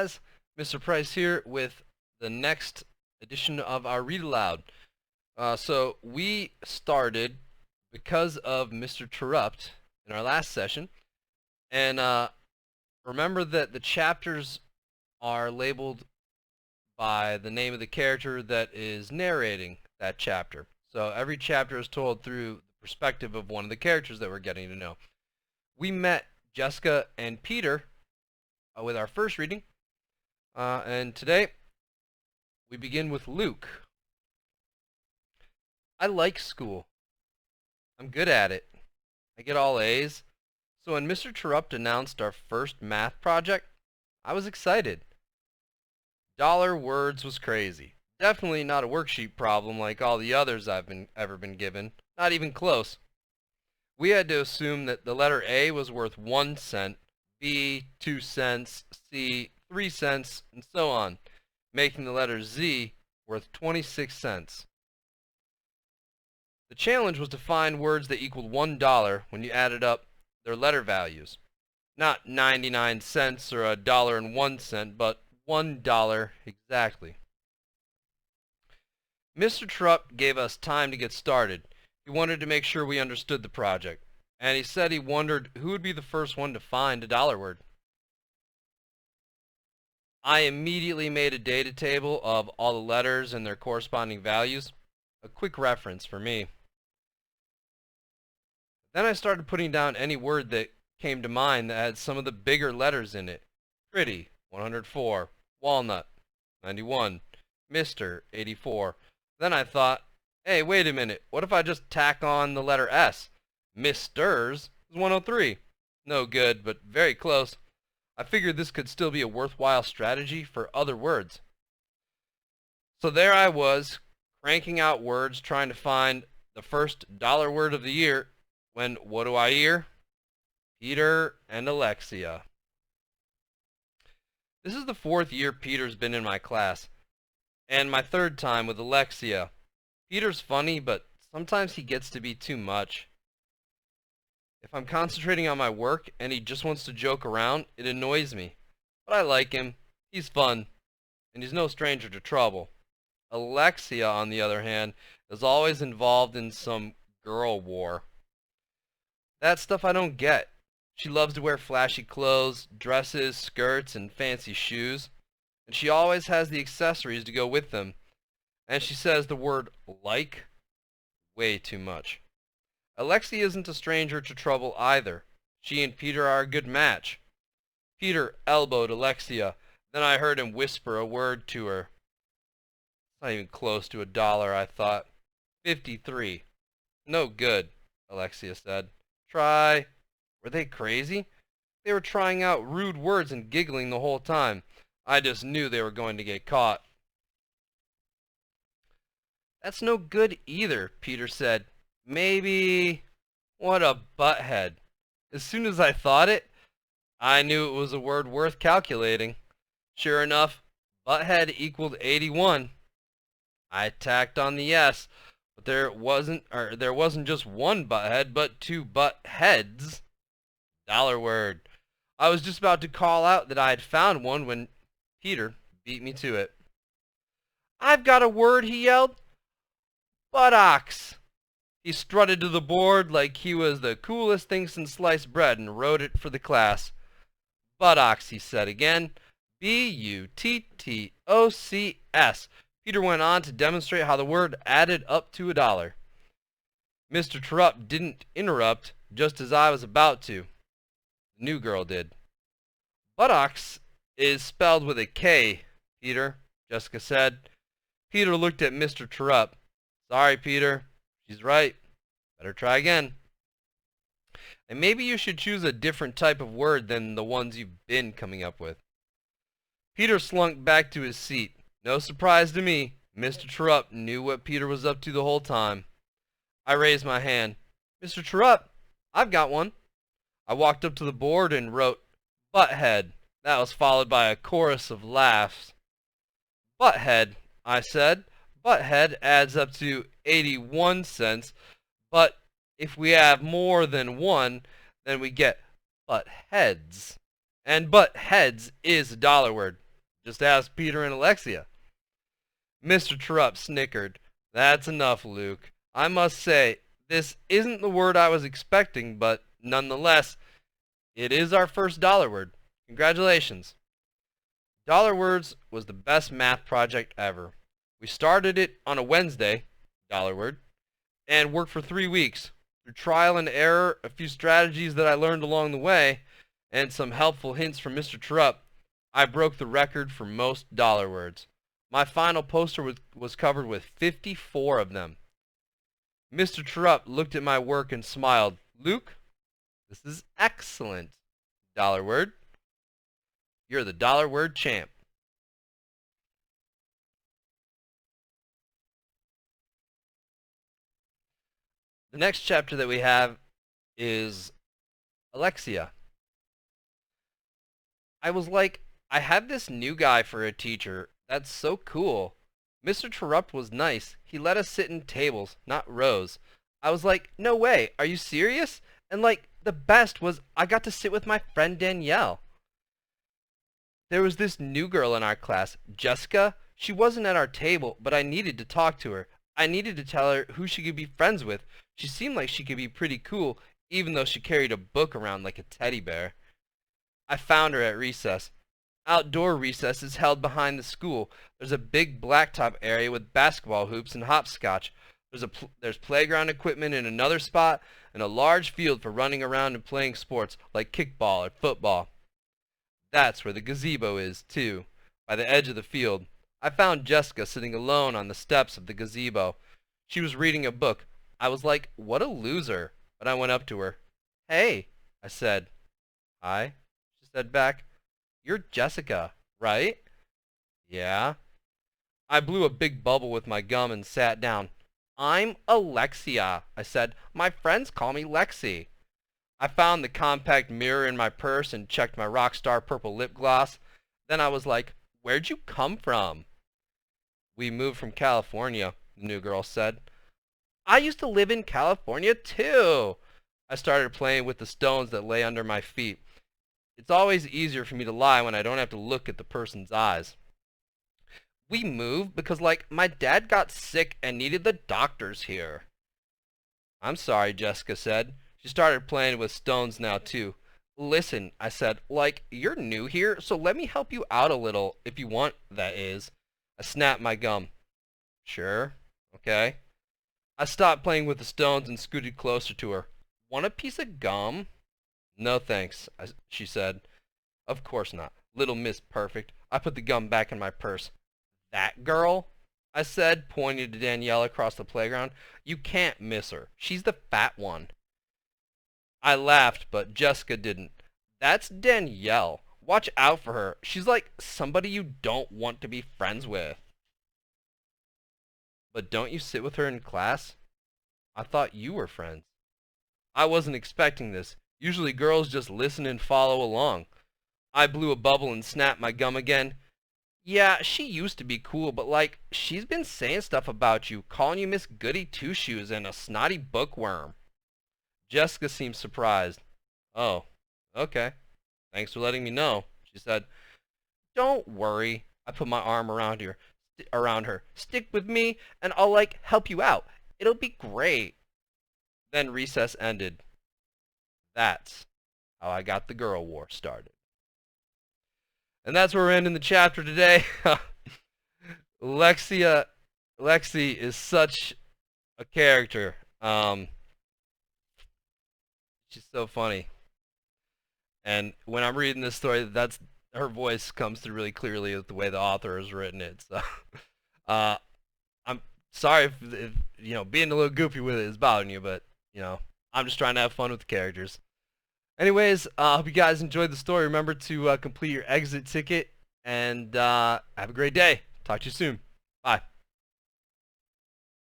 guys, Mr. Price here with the next edition of our Read Aloud. So we started because of Mr. Terupt in our last session, and remember that the chapters are labeled by the name of the character that is narrating that chapter. So every chapter is told through the perspective of one of the characters that we're getting to know. We met Jessica and Peter with our first reading. And today, we begin with Luke. I like school. I'm good at it. I get all A's. So when Mr. Terupt announced our first math project, I was excited. Dollar words was crazy. Definitely not a worksheet problem like all the others I've ever been given. Not even close. We had to assume that the letter A was worth 1 cent, B 2 cents, C 3 cents, and so on, making the letter Z worth 26 cents. The challenge was to find words that equaled $1 when you added up their letter values. Not 99 cents or $1.01, but $1 exactly. Mr. Terupt gave us time to get started. He wanted to make sure we understood the project, and he said he wondered who would be the first one to find a dollar word. I immediately made a data table of all the letters and their corresponding values. A quick reference for me. Then I started putting down any word that came to mind that had some of the bigger letters in it. Pretty, 104. Walnut, 91. Mr., 84. Then I thought, hey, wait a minute. What if I just tack on the letter S? Misters is 103. No good, but very close. I figured this could still be a worthwhile strategy for other words. So there I was, cranking out words, trying to find the first dollar word of the year, when what do I hear? Peter and Alexia. This is the 4th year Peter's been in my class, and my 3rd time with Alexia. Peter's funny, but sometimes he gets to be too much. If I'm concentrating on my work and he just wants to joke around, it annoys me. But I like him. He's fun. And he's no stranger to trouble. Alexia, on the other hand, is always involved in some girl war. That stuff I don't get. She loves to wear flashy clothes, dresses, skirts, and fancy shoes. And she always has the accessories to go with them. And she says the word like way too much. Alexia isn't a stranger to trouble either. She and Peter are a good match. Peter elbowed Alexia. Then I heard him whisper a word to her. It's not even close to $1, I thought. 53. No good, Alexia said. Try. Were they crazy? They were trying out rude words and giggling the whole time. I just knew they were going to get caught. That's no good either, Peter said. Maybe... What a butthead. As soon as I thought it, I knew it was a word worth calculating. Sure enough, butthead equaled 81. I tacked on the S, but there wasn't just one butthead, but 2 buttheads. Dollar word. I was just about to call out that I had found one when Peter beat me to it. I've got a word, he yelled. Buttocks. He strutted to the board like he was the coolest thing since sliced bread and wrote it for the class. Buttocks, he said again. Buttocks. Peter went on to demonstrate how the word added up to $1. Mr. Terupt didn't interrupt just as I was about to. The new girl did. Buttocks is spelled with a K, Peter, Jessica said. Peter looked at Mr. Terupt. Sorry, Peter. She's right. Better try again. And maybe you should choose a different type of word than the ones you've been coming up with. Peter slunk back to his seat. No surprise to me. Mr. Terupt knew what Peter was up to the whole time. I raised my hand. Mr. Terupt, I've got one. I walked up to the board and wrote butthead. That was followed by a chorus of laughs. Butthead, I said. Butthead adds up to 81 cents, but if we have more than one, then we get butt heads. And butt heads is a dollar word. Just ask Peter and Alexia. Mr. Terupt snickered. That's enough, Luke. I must say, this isn't the word I was expecting, but nonetheless, it is our first dollar word. Congratulations. Dollar Words was the best math project ever. We started it on a Wednesday, dollar word, and worked for 3 weeks. Through trial and error, a few strategies that I learned along the way, and some helpful hints from Mr. Terupt, I broke the record for most dollar words. My final poster was covered with 54 of them. Mr. Terupt looked at my work and smiled. Luke, this is excellent. Dollar word. You're the dollar word champ. The next chapter that we have is Alexia. I was like, I have this new guy for a teacher. That's so cool. Mr. Terupt was nice. He let us sit in tables, not rows. I was like, no way, are you serious? And like, the best was I got to sit with my friend Danielle. There was this new girl in our class, Jessica. She wasn't at our table, but I needed to talk to her. I needed to tell her who she could be friends with. She seemed like she could be pretty cool, even though she carried a book around like a teddy bear. I found her at recess. Outdoor recess is held behind the school. There's a big blacktop area with basketball hoops and hopscotch. There's playground equipment in another spot, and a large field for running around and playing sports like kickball or football. That's where the gazebo is, too, by the edge of the field. I found Jessica sitting alone on the steps of the gazebo. She was reading a book. I was like, what a loser, but I went up to her. Hey, I said. Hi, she said back. You're Jessica, right? Yeah. I blew a big bubble with my gum and sat down. I'm Alexia, I said. My friends call me Lexi. I found the compact mirror in my purse and checked my Rockstar purple lip gloss. Then I was like, where'd you come from? We moved from California, the new girl said. I used to live in California too. I started playing with the stones that lay under my feet. It's always easier for me to lie when I don't have to look at the person's eyes. We moved because, like, my dad got sick and needed the doctors here. I'm sorry, Jessica said. She started playing with stones now, too. Listen, I said, like, you're new here, so let me help you out a little, if you want, that is. I snapped my gum. Sure, okay. I stopped playing with the stones and scooted closer to her. Want a piece of gum? No thanks, she said. Of course not. Little Miss Perfect. I put the gum back in my purse. That girl? I said, pointing to Danielle across the playground. You can't miss her. She's the fat one. I laughed, but Jessica didn't. That's Danielle. Watch out for her. She's like somebody you don't want to be friends with. But don't you sit with her in class? I thought you were friends. I wasn't expecting this. Usually girls just listen and follow along. I blew a bubble and snapped my gum again. Yeah, she used to be cool, but like, she's been saying stuff about you, calling you Miss Goody Two-Shoes and a snotty bookworm. Jessica seemed surprised. Oh, okay. Thanks for letting me know, she said. Don't worry. I put my arm around her. Stick with me, and I'll, like, help you out. It'll be great. Then recess ended. That's how I got the girl war started. And that's where we're ending the chapter today. Lexi is such a character. She's so funny. And when I'm reading this story, that's her voice comes through really clearly with the way the author has written it. So I'm sorry if you know, being a little goofy with it is bothering you, but you know, I'm just trying to have fun with the characters. Anyways, I hope you guys enjoyed the story. Remember to complete your exit ticket, and have a great day. Talk to you soon.